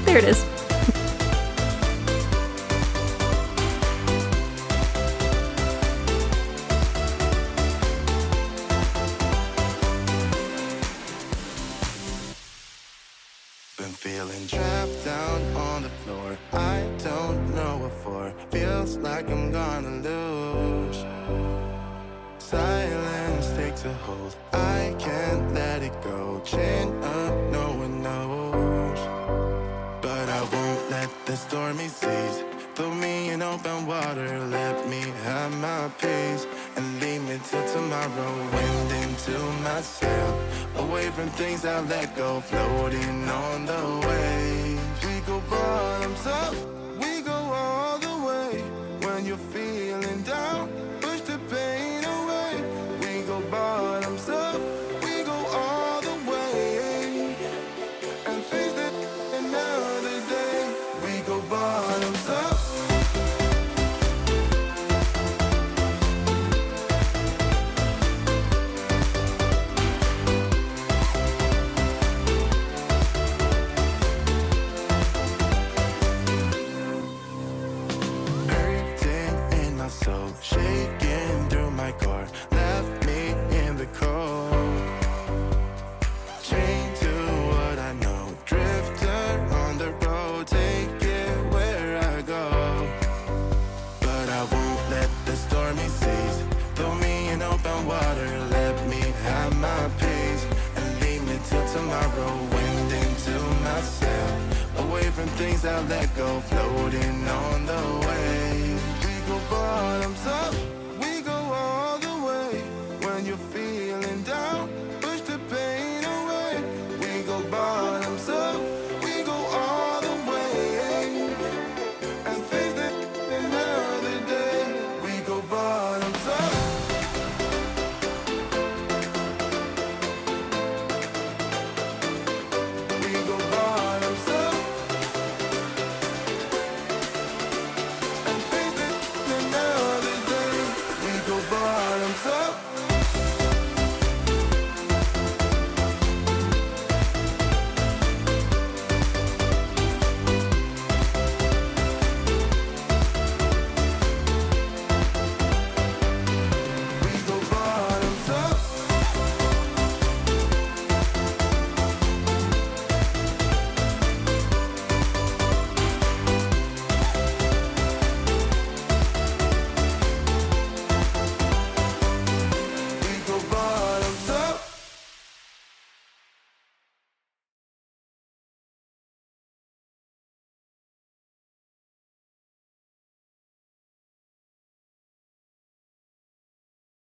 There it is. Been feeling trapped down on the floor. I don't know what for. Feels like I'm gonna lose. Silence takes a hold. I can't let it go. Chain up, no one knows. But I won't let the stormy seas throw me in open water. Let me have my peace and leave me till tomorrow. Wind into my sail, away from things I let go, floating on the waves. We go bottoms up, we go all the way. When you're feeling down, push the pain away. We go bottoms up, we go all the way. And face that another day. We go bottoms up. So shaking through my car, left me in the cold. Chained to what I know, drifter on the road, take it where I go. But I won't let the stormy seas throw me in open water. Let me have my peace and leave me till tomorrow. Wind into my sail, away from things I let go, floating